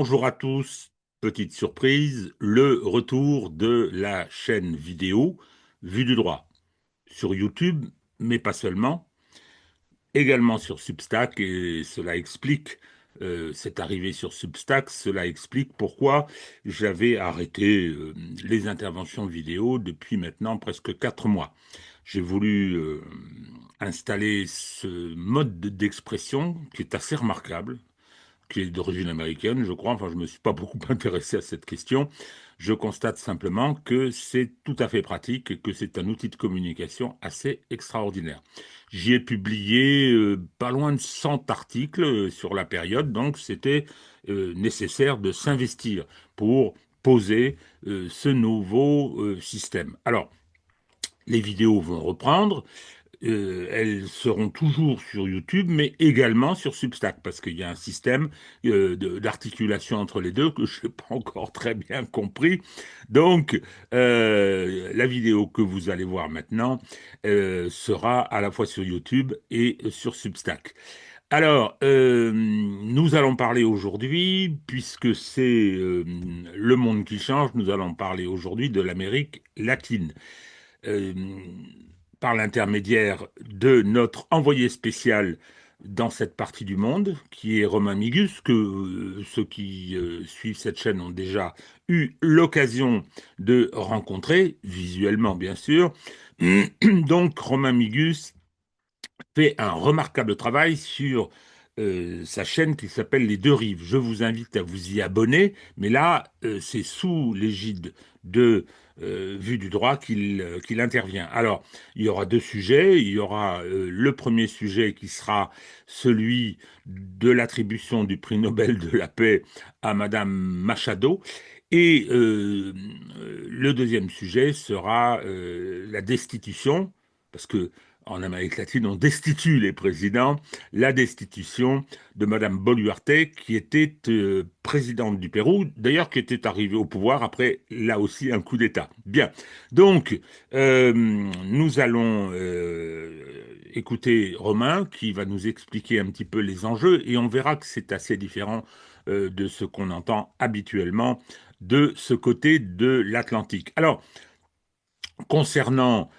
Bonjour à tous, petite surprise, le retour de la chaîne vidéo Vue du droit sur YouTube, mais pas seulement, également sur Substack, et cela explique cette arrivée sur Substack, cela explique pourquoi j'avais arrêté les interventions vidéo depuis maintenant presque 4 mois. J'ai voulu installer ce mode d'expression qui est assez remarquable, qui est d'origine américaine, je crois. Enfin, je ne me suis pas beaucoup intéressé à cette question. Je constate simplement que c'est tout à fait pratique et que c'est un outil de communication assez extraordinaire. J'y ai publié pas loin de 100 articles sur la période, donc c'était nécessaire de s'investir pour poser ce nouveau système. Alors, les vidéos vont reprendre, elles seront toujours sur YouTube, mais également sur Substack, parce qu'il y a un système d'articulation entre les deux que je n'ai pas encore très bien compris. Donc, la vidéo que vous allez voir maintenant sera à la fois sur YouTube et sur Substack. Alors, nous allons parler aujourd'hui, puisque c'est le monde qui change, nous allons parler aujourd'hui de l'Amérique latine. Euh, Par l'intermédiaire de notre envoyé spécial dans cette partie du monde, qui est Romain Migus, que ceux qui suivent cette chaîne ont déjà eu l'occasion de rencontrer, visuellement bien sûr. Donc Romain Migus fait un remarquable travail sur sa chaîne qui s'appelle Les Deux Rives. Je vous invite à vous y abonner, mais là, c'est sous l'égide de Vue du droit qu'il intervient. Alors, il y aura deux sujets. Il y aura le premier sujet qui sera celui de l'attribution du prix Nobel de la paix à Madame Machado. Et le deuxième sujet sera la destitution, parce que en Amérique latine, on destitue les présidents, la destitution de Madame Boluarte, qui était présidente du Pérou, d'ailleurs qui était arrivée au pouvoir après, là aussi, un coup d'État. Bien, donc, nous allons écouter Romain, qui va nous expliquer un petit peu les enjeux, et on verra que c'est assez différent de ce qu'on entend habituellement de ce côté de l'Atlantique. Alors, concernant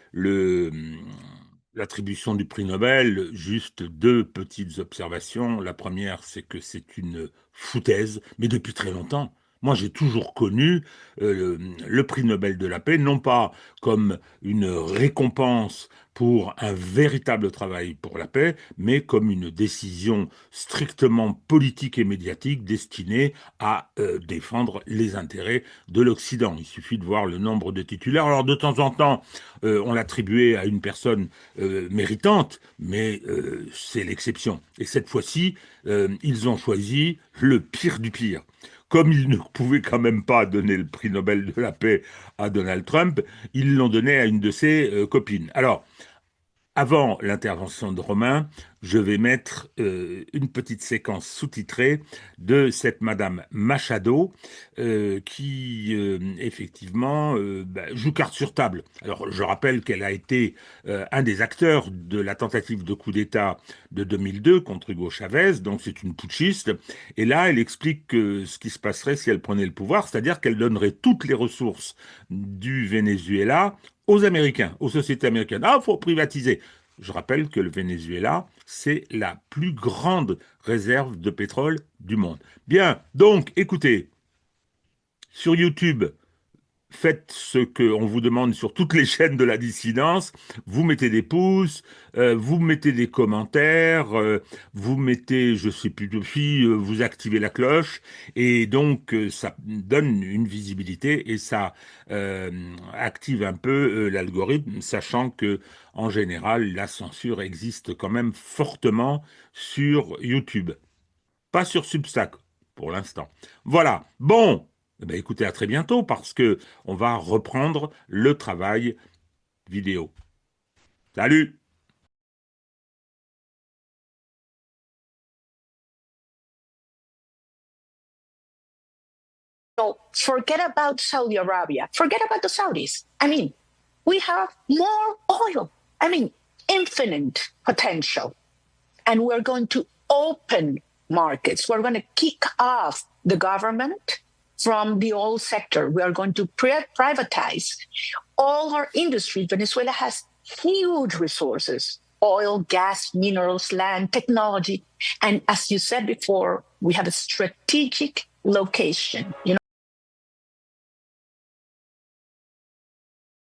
l'attribution du prix Nobel, juste deux petites observations. La première, c'est que c'est une foutaise, mais depuis très longtemps. Moi, j'ai toujours connu le prix Nobel de la paix, non pas comme une récompense pour un véritable travail pour la paix, mais comme une décision strictement politique et médiatique destinée à défendre les intérêts de l'Occident. Il suffit de voir le nombre de titulaires. Alors, de temps en temps, on l'attribuait à une personne méritante, mais c'est l'exception. Et cette fois-ci, ils ont choisi le pire du pire. Comme ils ne pouvaient quand même pas donner le prix Nobel de la paix à Donald Trump, ils l'ont donné à une de ses copines. Alors, avant l'intervention de Romain, je vais mettre une petite séquence sous-titrée de cette Madame Machado qui, effectivement, joue carte sur table. Alors, je rappelle qu'elle a été un des acteurs de la tentative de coup d'État de 2002 contre Hugo Chavez, donc c'est une putschiste. Et là, elle explique ce qui se passerait si elle prenait le pouvoir, c'est-à-dire qu'elle donnerait toutes les ressources du Venezuela aux Américains, aux sociétés américaines. Ah, il faut privatiser. Je rappelle que le Venezuela, c'est la plus grande réserve de pétrole du monde. Bien, donc, écoutez, sur YouTube, faites ce qu'on vous demande sur toutes les chaînes de la dissidence. Vous mettez des pouces, vous mettez des commentaires, vous mettez, je sais plus depuis, vous activez la cloche, et donc ça donne une visibilité et ça active un peu l'algorithme, sachant que en général la censure existe quand même fortement sur YouTube, pas sur Substack pour l'instant. Voilà. Bon. Eh ben, écoutez, à très bientôt parce que on va reprendre le travail vidéo. Salut! So forget about Saudi Arabia. Forget about the Saudis. I mean, we have more oil. I mean, infinite potential. And we're going to open markets. We're going to kick off the government from the oil sector. We are going to privatize all our industry. Venezuela has huge resources: oil, gas, minerals, land, technology. And as you said before, we have a strategic location.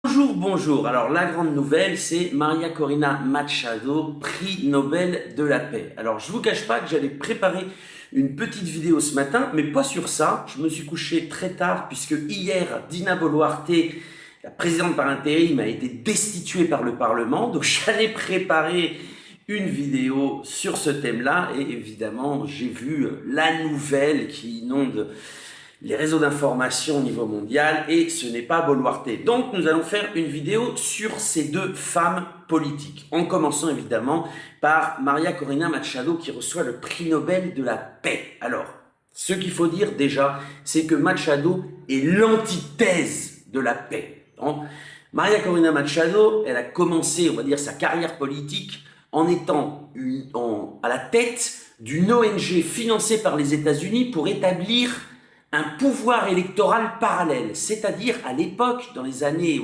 Bonjour, bonjour. Alors, la grande nouvelle, c'est Maria Corina Machado, prix Nobel de la paix. Alors, je vous cache pas que j'avais préparé une petite vidéo ce matin, mais pas sur ça. Je me suis couché très tard puisque hier, Dina Boluarte, la présidente par intérim, a été destituée par le Parlement. Donc, j'allais préparer une vidéo sur ce thème-là. Et évidemment, j'ai vu la nouvelle qui inonde les réseaux d'information au niveau mondial, et ce n'est pas Boluarte. Donc nous allons faire une vidéo sur ces deux femmes politiques, en commençant évidemment par Maria Corina Machado qui reçoit le prix Nobel de la paix. Alors, ce qu'il faut dire déjà, c'est que Machado est l'antithèse de la paix. Maria Corina Machado, elle a commencé, on va dire, sa carrière politique en étant à la tête d'une ONG financée par les États-Unis pour établir un pouvoir électoral parallèle, c'est-à-dire à l'époque, au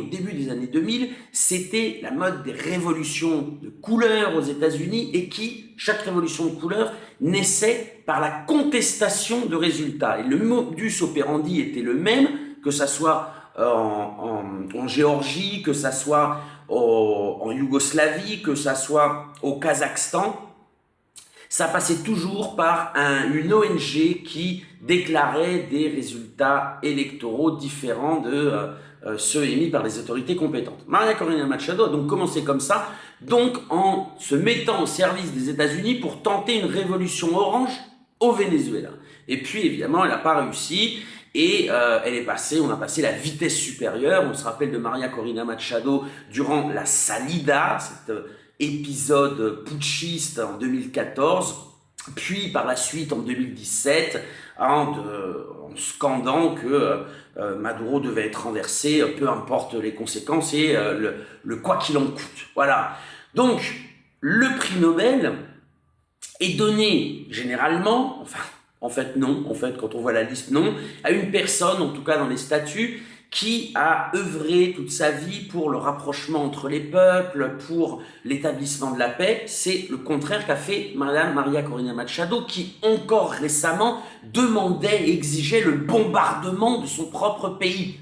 début des années 2000, c'était la mode des révolutions de couleur aux États-Unis et chaque révolution de couleur naissait par la contestation de résultats. Et le modus operandi était le même, que ça soit en Géorgie, que ça soit en Yougoslavie, que ça soit au Kazakhstan. Ça passait toujours par une ONG qui déclarait des résultats électoraux différents de ceux émis par les autorités compétentes. Maria Corina Machado a donc commencé comme ça, donc en se mettant au service des États-Unis pour tenter une révolution orange au Venezuela. Et puis évidemment, elle n'a pas réussi. Et on a passé la vitesse supérieure. On se rappelle de Maria Corina Machado durant la salida, cette épisode putschiste en 2014, puis par la suite en 2017, en scandant que Maduro devait être renversé, peu importe les conséquences, et le quoi qu'il en coûte. Voilà. Donc, le prix Nobel est donné généralement, quand on voit la liste, non, à une personne, en tout cas dans les statuts, qui a œuvré toute sa vie pour le rapprochement entre les peuples, pour l'établissement de la paix. C'est le contraire qu'a fait Madame Maria Corina Machado, qui encore récemment demandait et exigeait le bombardement de son propre pays.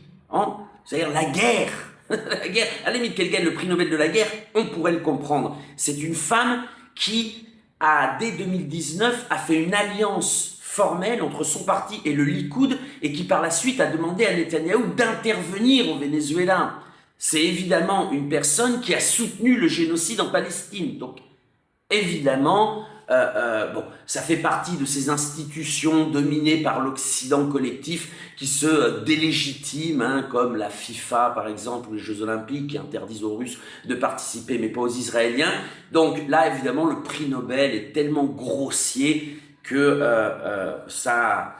C'est-à-dire la guerre. La guerre. À la limite qu'elle gagne le prix Nobel de la guerre, on pourrait le comprendre. C'est une femme qui, dès 2019, a fait une alliance formelle entre son parti et le Likoud, et qui par la suite a demandé à Netanyahou d'intervenir au Venezuela. C'est évidemment une personne qui a soutenu le génocide en Palestine. Donc évidemment, ça fait partie de ces institutions dominées par l'Occident collectif qui se délégitiment, comme la FIFA par exemple, ou les Jeux Olympiques qui interdisent aux Russes de participer mais pas aux Israéliens. Donc là évidemment le prix Nobel est tellement grossier que ça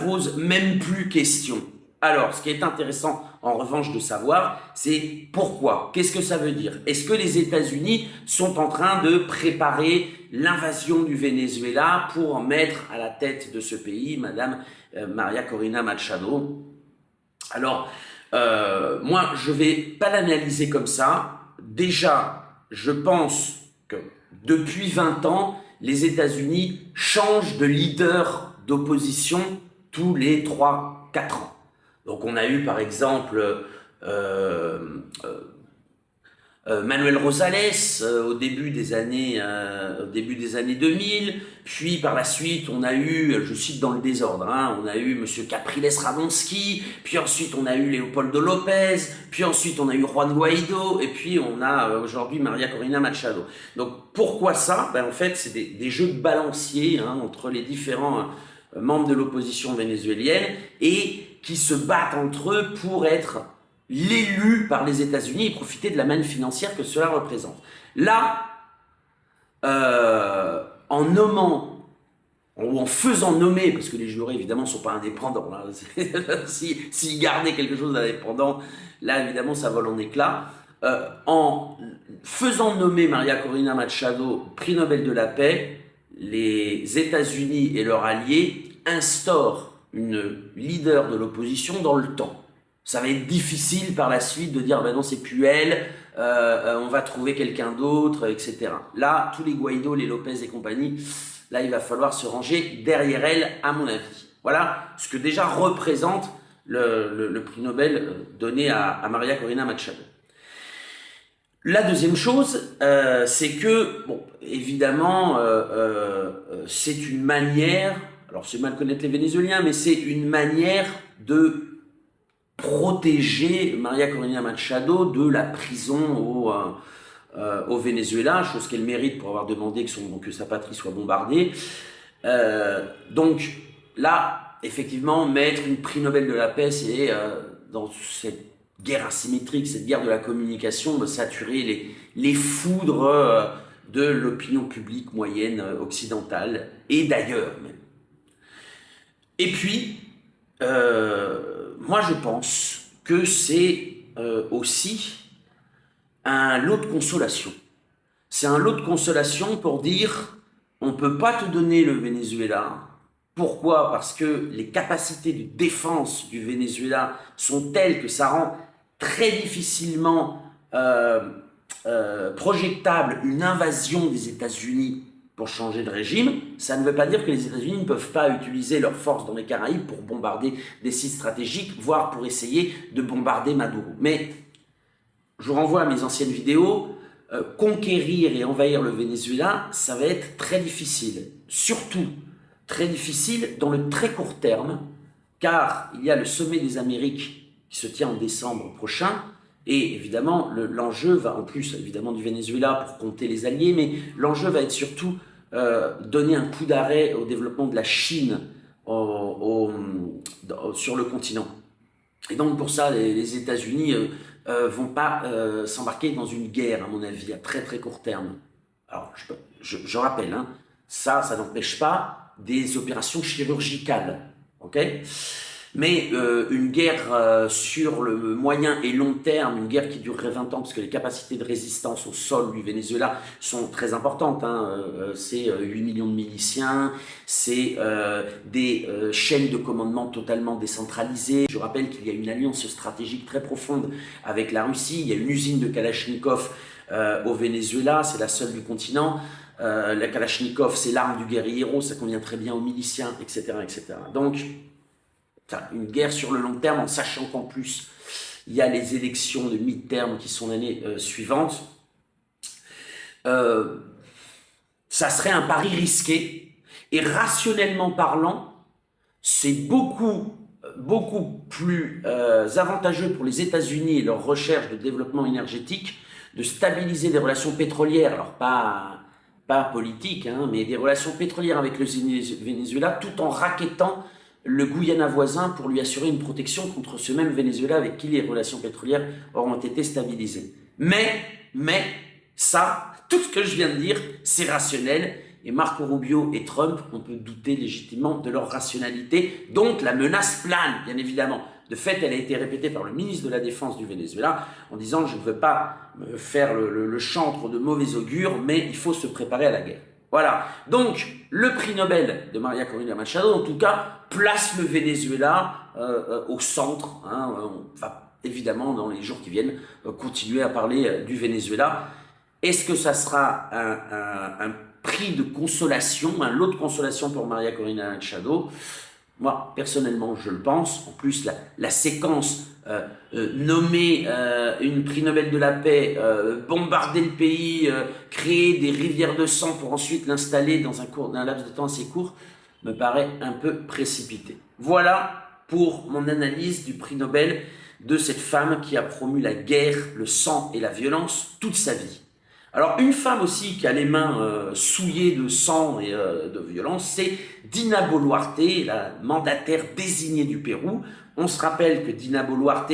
pose même plus question. Alors, ce qui est intéressant, en revanche, de savoir, c'est pourquoi. Qu'est-ce que ça veut dire? Est-ce que les États-Unis sont en train de préparer l'invasion du Venezuela pour mettre à la tête de ce pays Madame Maria Corina Machado? Alors, moi, je vais pas l'analyser comme ça. Déjà, je pense que depuis 20 ans, les États-Unis changent de leader d'opposition tous les 3-4 ans. Donc on a eu par exemple Manuel Rosales au début des années 2000, puis par la suite on a eu, je cite dans le désordre, on a eu Monsieur Capriles Radonsky, puis ensuite on a eu Leopoldo López, puis ensuite on a eu Juan Guaido, et puis on a aujourd'hui Maria Corina Machado. Donc pourquoi ça? En fait c'est des jeux de balancier entre les différents membres de l'opposition vénézuélienne, et qui se battent entre eux pour être l'élu par les États-Unis et profiter de la manne financière que cela représente. Là, en nommant, ou en faisant nommer, parce que les jurés évidemment ne sont pas indépendants, s'ils gardaient quelque chose d'indépendant, là évidemment ça vole en éclats, en faisant nommer Maria Corina Machado prix Nobel de la paix, les États-Unis et leurs alliés instaurent une leader de l'opposition dans le temps. Ça va être difficile par la suite de dire ben non, c'est plus elle, on va trouver quelqu'un d'autre, etc. Là, tous les Guaido, les Lopez et compagnie, là, il va falloir se ranger derrière elle, à mon avis. Voilà ce que déjà représente le prix Nobel donné à Maria Corina Machado. La deuxième chose, c'est que, bon, évidemment, c'est une manière, alors c'est mal connaître les Vénézuéliens, mais c'est une manière de protéger Maria Corina Machado de la prison au Venezuela, chose qu'elle mérite pour avoir demandé que sa patrie soit bombardée. Donc là, effectivement, mettre une prix Nobel de la paix, c'est dans cette guerre asymétrique, cette guerre de la communication, de saturer les foudres de l'opinion publique moyenne occidentale et d'ailleurs même. Et puis, moi je pense que c'est aussi un lot de consolation. C'est un lot de consolation pour dire on ne peut pas te donner le Venezuela. Pourquoi? Parce que les capacités de défense du Venezuela sont telles que ça rend très difficilement projectable une invasion des États-Unis pour changer de régime. Ça ne veut pas dire que les États-Unis ne peuvent pas utiliser leurs forces dans les Caraïbes pour bombarder des sites stratégiques, voire pour essayer de bombarder Maduro. Mais je vous renvoie à mes anciennes vidéos. Conquérir et envahir le Venezuela, ça va être très difficile. Surtout très difficile dans le très court terme, car il y a le sommet des Amériques qui se tient en décembre prochain, et évidemment l'enjeu va, en plus évidemment du Venezuela pour compter les alliés, mais l'enjeu va être surtout donner un coup d'arrêt au développement de la Chine sur le continent. Et donc pour ça, les États-Unis vont pas s'embarquer dans une guerre, à mon avis, à très très court terme. Alors je rappelle, hein, ça n'empêche pas des opérations chirurgicales, ok? Mais une guerre sur le moyen et long terme, une guerre qui durerait 20 ans, parce que les capacités de résistance au sol du Venezuela sont très importantes, hein, c'est 8 millions de miliciens, c'est des chaînes de commandement totalement décentralisées. Je rappelle qu'il y a une alliance stratégique très profonde avec la Russie, il y a une usine de Kalachnikov au Venezuela, c'est la seule du continent. La Kalachnikov, c'est l'arme du guerriero, ça convient très bien aux miliciens, etc., etc. Donc, une guerre sur le long terme, en sachant qu'en plus, il y a les élections de mi-terme qui sont l'année suivante. Ça serait un pari risqué. Et rationnellement parlant, c'est beaucoup plus avantageux pour les États-Unis et leur recherche de développement énergétique de stabiliser des relations pétrolières, alors pas politiques, hein, mais des relations pétrolières avec le Venezuela, tout en rackettant le Guyana voisin pour lui assurer une protection contre ce même Venezuela avec qui les relations pétrolières auront été stabilisées. Mais, ça, tout ce que je viens de dire, c'est rationnel. Et Marco Rubio et Trump, on peut douter légitimement de leur rationalité. Donc la menace plane, bien évidemment. De fait, elle a été répétée par le ministre de la Défense du Venezuela en disant « je ne veux pas me faire le chantre de mauvais augure, mais il faut se préparer à la guerre ». Voilà, donc le prix Nobel de Maria Corina Machado, en tout cas, place le Venezuela au centre. Hein, on va évidemment, dans les jours qui viennent, continuer à parler du Venezuela. Est-ce que ça sera un prix de consolation, un lot de consolation pour Maria Corina Machado? Moi, personnellement, je le pense. En plus, la séquence nommer une prix Nobel de la paix, bombarder le pays, créer des rivières de sang pour ensuite l'installer dans un laps de temps assez court, me paraît un peu précipité. Voilà pour mon analyse du prix Nobel de cette femme qui a promu la guerre, le sang et la violence toute sa vie. Alors, une femme aussi qui a les mains souillées de sang et de violence, c'est Dina Boluarte, la mandataire désignée du Pérou. On se rappelle que Dina Boluarte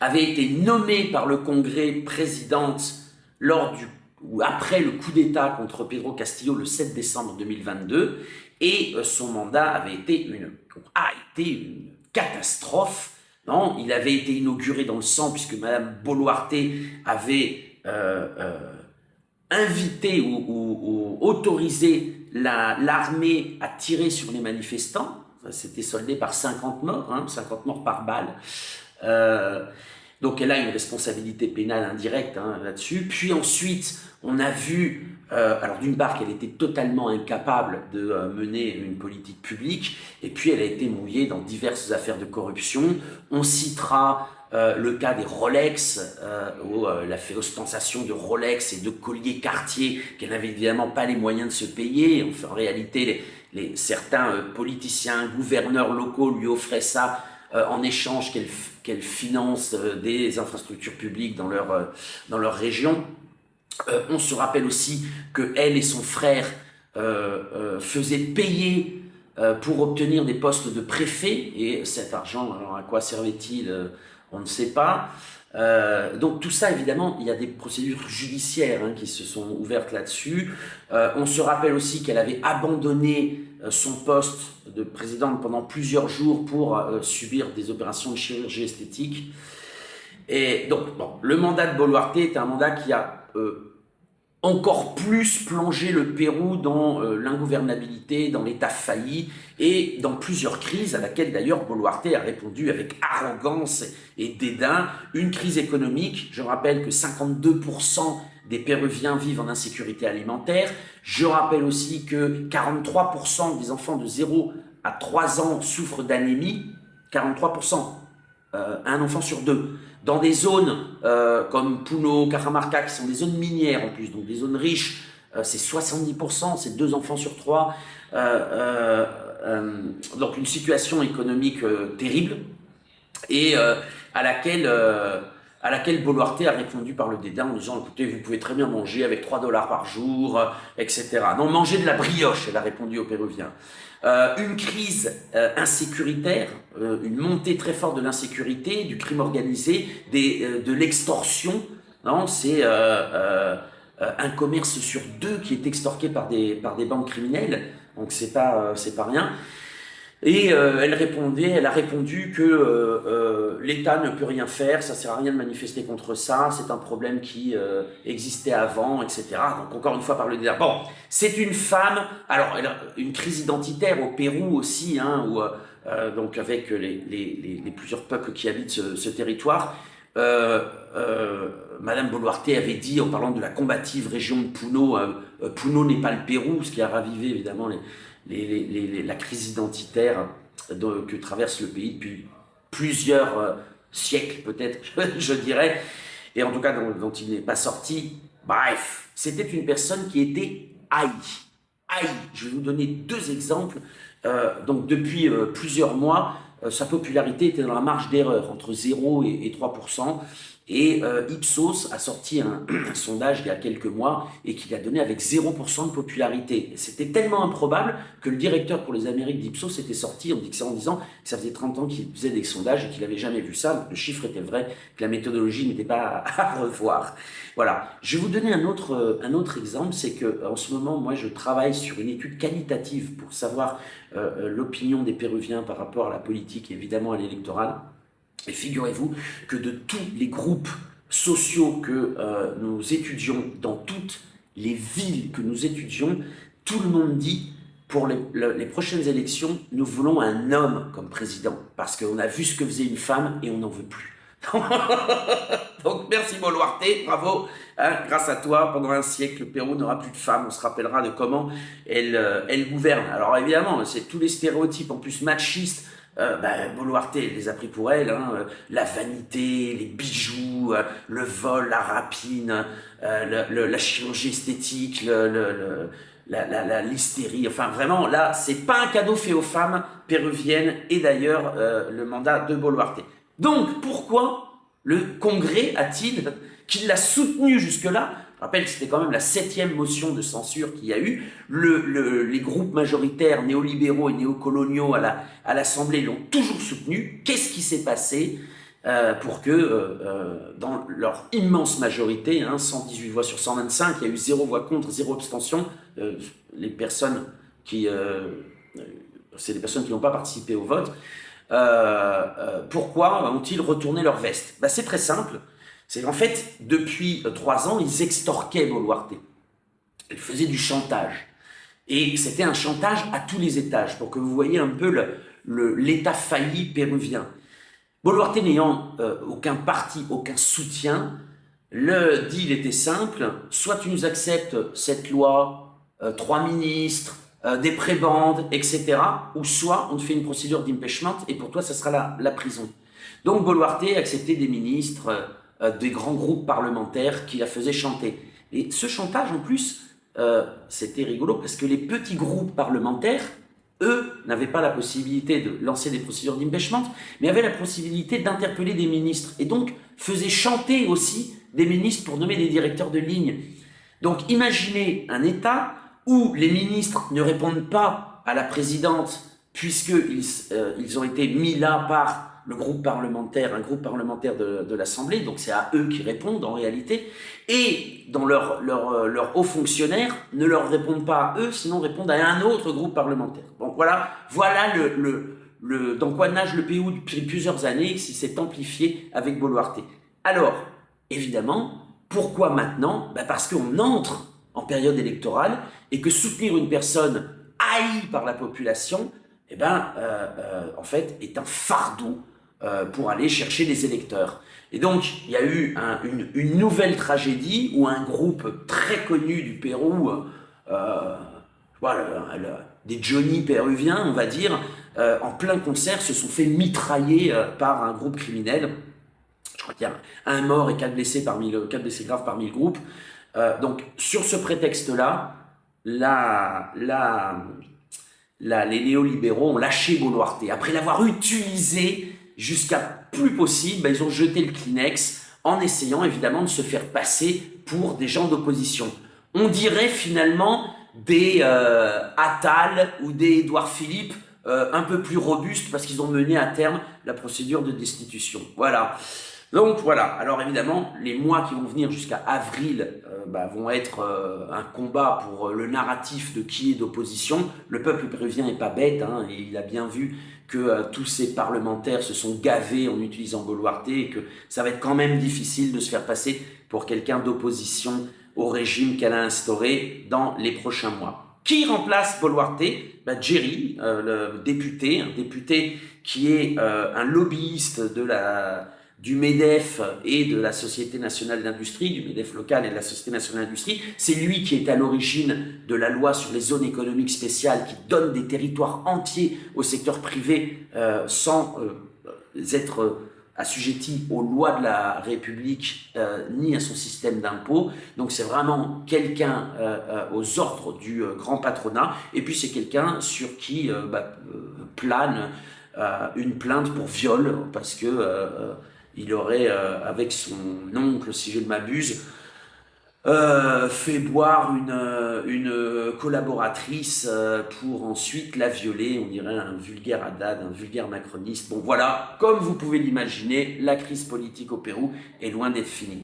avait été nommée par le Congrès présidente après le coup d'État contre Pedro Castillo le 7 décembre 2022, et son mandat a été une catastrophe. Non, il avait été inauguré dans le sang puisque Madame Boluarte avait invité ou autorisé l'armée à tirer sur les manifestants. C'était soldé par 50 morts, 50 morts par balle. Donc elle a une responsabilité pénale indirecte là-dessus. Puis ensuite, on a vu, alors d'une part qu'elle était totalement incapable de mener une politique publique, et puis elle a été mouillée dans diverses affaires de corruption. On citera le cas des Rolex, où elle a fait ostentation de Rolex et de colliers Cartier qu'elle n'avait évidemment pas les moyens de se payer. Enfin, en réalité, certains politiciens, gouverneurs locaux lui offraient ça en échange qu'elle finance des infrastructures publiques dans leur région. On se rappelle aussi que elle et son frère faisaient payer pour obtenir des postes de préfet, et cet argent, alors à quoi servait-il on ne sait pas. Donc tout ça, évidemment, il y a des procédures judiciaires qui se sont ouvertes là-dessus. On se rappelle aussi qu'elle avait abandonné son poste de présidente pendant plusieurs jours pour subir des opérations de chirurgie esthétique. Et donc, bon, le mandat de Boluarte est un mandat qui a encore plus plongé le Pérou dans l'ingouvernabilité, dans l'état failli et dans plusieurs crises à laquelle d'ailleurs Boluarte a répondu avec arrogance et dédain. Une crise économique, je rappelle que 52% des Péruviens vivent en insécurité alimentaire. Je rappelle aussi que 43% des enfants de 0 à 3 ans souffrent d'anémie. 43%, un enfant sur deux. Dans des zones comme Puno, Cajamarca, qui sont des zones minières en plus, donc des zones riches, c'est 70%, c'est 2 enfants sur 3. Donc une situation économique terrible, et à laquelle Boluarte a répondu par le dédain en disant « Écoutez, vous pouvez très bien manger avec 3 dollars par jour, etc. » Non, manger de la brioche, elle a répondu aux Péruviens. Une crise insécuritaire, une montée très forte de l'insécurité, du crime organisé, de l'extorsion. Non, c'est un commerce sur 2 qui est extorqué par des bandes criminelles. Donc c'est pas rien. Et elle a répondu que l'État ne peut rien faire, ça sert à rien de manifester contre ça, c'est un problème qui existait avant, etc. Donc encore une fois par le débat. Bon, c'est une femme, alors elle a une crise identitaire au Pérou aussi, où, donc avec les plusieurs peuples qui habitent ce territoire. Madame Boluarte avait dit, en parlant de la combative région de Puno, Puno n'est pas le Pérou, ce qui a ravivé évidemment la crise identitaire que traverse le pays depuis plusieurs siècles, peut-être, je dirais, et en tout cas dont il n'est pas sorti. Bref, c'était une personne qui était haïe. Je vais vous donner 2 exemples. Donc depuis plusieurs mois, sa popularité était dans la marge d'erreur, entre 0 et 3%. Et Ipsos a sorti un sondage il y a quelques mois et qui l'a donné avec 0% de popularité. C'était tellement improbable que le directeur pour les Amériques d'Ipsos était sorti en disant que ça faisait 30 ans qu'il faisait des sondages et qu'il n'avait jamais vu ça. Le chiffre était vrai, que la méthodologie n'était pas à revoir. Voilà. Je vais vous donner un autre exemple, c'est que en ce moment, moi, je travaille sur une étude qualitative pour savoir l'opinion des Péruviens par rapport à la politique et évidemment à l'électoral. Et figurez-vous que de tous les groupes sociaux que nous étudions, dans toutes les villes que nous étudions, tout le monde dit, pour les prochaines élections, nous voulons un homme comme président, parce qu'on a vu ce que faisait une femme et on n'en veut plus. Donc merci Boluarte, bravo, grâce à toi, pendant un siècle, le Pérou n'aura plus de femmes, on se rappellera de comment elle gouverne. Alors évidemment, c'est tous les stéréotypes, en plus machistes, Boluarte les a pris pour elle, la vanité, les bijoux, le vol, la rapine, la chirurgie esthétique, l'hystérie, enfin vraiment là c'est pas un cadeau fait aux femmes péruviennes, et d'ailleurs le mandat de Boluarte. Donc pourquoi le Congrès qui l'a soutenu jusque-là? Je rappelle que c'était quand même la 7e motion de censure qu'il y a eu. Les groupes majoritaires néolibéraux et néocoloniaux à l'Assemblée l'ont toujours soutenu. Qu'est-ce qui s'est passé pour que, dans leur immense majorité, 118 voix sur 125, il y a eu 0 voix contre, 0 abstention, c'est des personnes qui n'ont pas participé au vote. Pourquoi ont-ils retourné leur veste? C'est très simple. C'est qu'en fait, depuis 3 ans, ils extorquaient Boluarte. Elle faisait du chantage. Et c'était un chantage à tous les étages, pour que vous voyez un peu l'état failli péruvien. Boluarte n'ayant aucun parti, aucun soutien, le deal était simple, soit tu nous acceptes cette loi, 3 ministres, des prébendes, etc., ou soit on te fait une procédure d'impeachment et pour toi ça sera la prison. Donc Boluarte acceptait des ministres, des grands groupes parlementaires qui la faisaient chanter. Et ce chantage en plus, c'était rigolo parce que les petits groupes parlementaires, eux, n'avaient pas la possibilité de lancer des procédures d'impeachment, mais avaient la possibilité d'interpeller des ministres et donc faisaient chanter aussi des ministres pour nommer des directeurs de ligne. Donc imaginez un État où les ministres ne répondent pas à la présidente puisqu'ils ont été mis là par le groupe parlementaire, un groupe parlementaire de l'Assemblée, donc c'est à eux qui répondent en réalité, et dans leurs hauts fonctionnaires ne leur répondent pas à eux, sinon répondent à un autre groupe parlementaire. Bon voilà dans quoi nage le PU depuis plusieurs années, qui s'est amplifié avec Boluarte. Alors, évidemment, pourquoi maintenant? Parce qu'on entre en période électorale et que soutenir une personne haïe par la population, en fait, est un fardeau pour aller chercher les électeurs. Et donc, il y a eu une nouvelle tragédie où un groupe très connu du Pérou, des Johnny péruviens, on va dire, en plein concert, se sont fait mitrailler par un groupe criminel. Je crois qu'il y a un mort et 4 blessés graves parmi le groupe. Donc, sur ce prétexte-là, les néolibéraux ont lâché Boluarte. Après l'avoir utilisé jusqu'à plus possible, ils ont jeté le Kleenex en essayant évidemment de se faire passer pour des gens d'opposition. On dirait finalement des Attal ou des Édouard Philippe un peu plus robustes parce qu'ils ont mené à terme la procédure de destitution. Voilà. Donc voilà, alors évidemment, les mois qui vont venir jusqu'à avril vont être un combat pour le narratif de qui est d'opposition. Le peuple péruvien n'est pas bête, et il a bien vu que tous ces parlementaires se sont gavés en utilisant Boluarte et que ça va être quand même difficile de se faire passer pour quelqu'un d'opposition au régime qu'elle a instauré dans les prochains mois. Qui remplace Boluarte? Jerry, un député qui est un lobbyiste du MEDEF et de la Société nationale d'industrie, du MEDEF local et de la Société nationale d'industrie. C'est lui qui est à l'origine de la loi sur les zones économiques spéciales qui donne des territoires entiers au secteur privé sans être assujetti aux lois de la République ni à son système d'impôt. Donc c'est vraiment quelqu'un aux ordres du grand patronat. Et puis c'est quelqu'un sur qui plane une plainte pour viol parce que il aurait, avec son oncle, si je ne m'abuse, fait boire une collaboratrice pour ensuite la violer. On dirait un vulgaire Haddad, un vulgaire macroniste. Bon voilà, comme vous pouvez l'imaginer, la crise politique au Pérou est loin d'être finie.